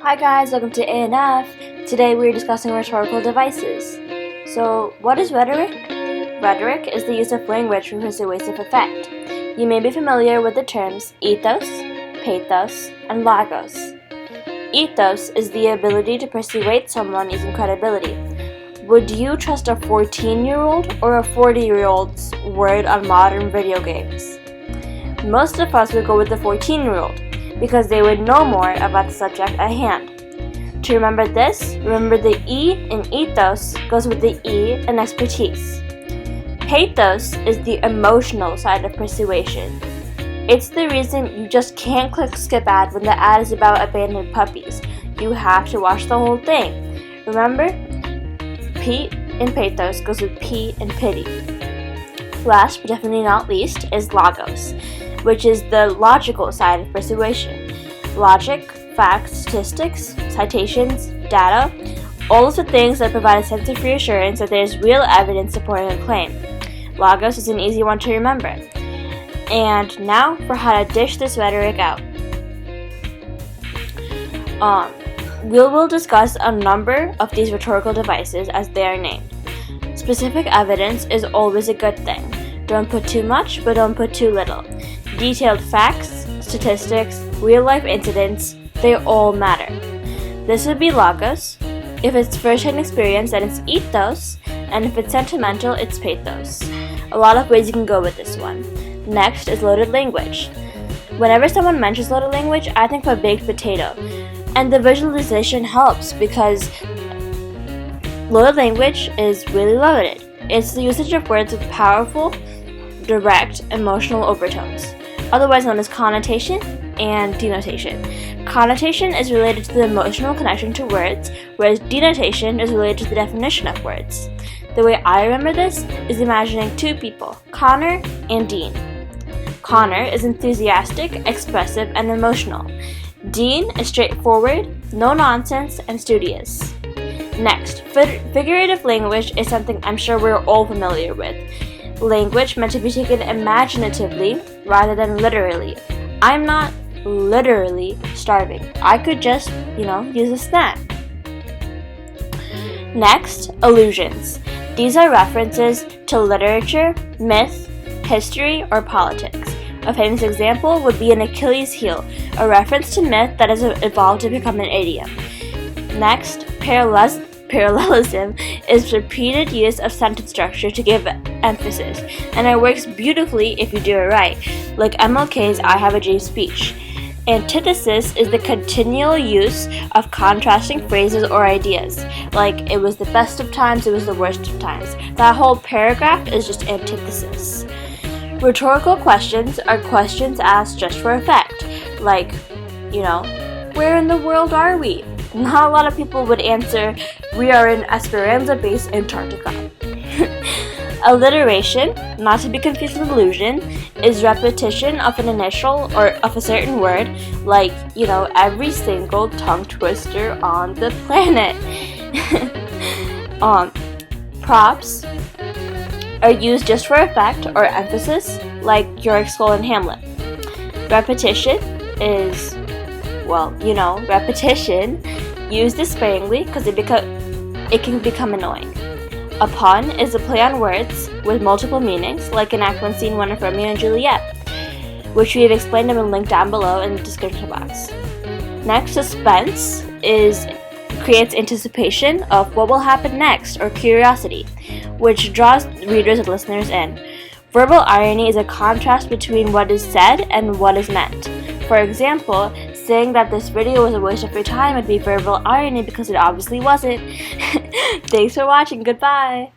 Hi guys, welcome to ANF. Today we're discussing rhetorical devices. So, what is rhetoric? Rhetoric is the use of language for persuasive effect. You may be familiar with the terms ethos, pathos, and logos. Ethos is the ability to persuade someone using credibility. Would you trust a 14-year-old or a 40-year-old's word on modern video games? Most of us would go with the 14-year-old because they would know more about the subject at hand. To remember this, remember the E in ethos goes with the E in expertise. Pathos is the emotional side of persuasion. It's the reason you just can't click skip ad when the ad is about abandoned puppies. You have to watch the whole thing. Remember, P in pathos goes with P in pity. Last but definitely not least is logos, which is the logical side of persuasion. Logic, facts, statistics, citations, data, all of the things that provide a sense of reassurance that there is real evidence supporting a claim. Logos is an easy one to remember. And now for how to dish this rhetoric out. We will discuss a number of these rhetorical devices as they are named. Specific evidence is always a good thing. Don't put too much, but don't put too little. Detailed facts, statistics, real-life incidents, they all matter. This would be logos. If it's first-hand experience, then it's ethos. And if it's sentimental, it's pathos. A lot of ways you can go with this one. Next is loaded language. Whenever someone mentions loaded language, I think of a baked potato. And the visualization helps because loaded language is really loaded. It's the usage of words with powerful, direct, emotional overtones, otherwise known as connotation and denotation. Connotation is related to the emotional connection to words, whereas denotation is related to the definition of words. The way I remember this is imagining two people, Connor and Dean. Connor is enthusiastic, expressive, and emotional. Dean is straightforward, no-nonsense, and studious. Next, figurative language is something I'm sure we're all familiar with. Language meant to be taken imaginatively rather than literally. I'm not literally starving. I could just, use a snack. Next, allusions. These are references to literature, myth, history, or politics. A famous example would be an Achilles heel, a reference to myth that has evolved to become an idiom. Next, parallelism is repeated use of sentence structure to give emphasis, and it works beautifully if you do it right, like MLK's I Have a Dream speech. Antithesis is the continual use of contrasting phrases or ideas, like it was the best of times, it was the worst of times. That whole paragraph is just antithesis. Rhetorical questions are questions asked just for effect, like, where in the world are we? Not a lot of people would answer, we are in Esperanza Base, Antarctica. Alliteration, not to be confused with allusion, is repetition of an initial or of a certain word, like, every single tongue twister on the planet. Props are used just for effect or emphasis, like Yorick Skull in Hamlet. Repetition is, repetition used sparingly because it can become annoying. A pun is a play on words with multiple meanings, like in Act 1, Scene 1 of Romeo and Juliet, which we have explained and will link down below in the description box. Next, suspense creates anticipation of what will happen next, or curiosity, which draws readers and listeners in. Verbal irony is a contrast between what is said and what is meant. For example, saying that this video was a waste of your time would be verbal irony because it obviously wasn't. Thanks for watching. Goodbye.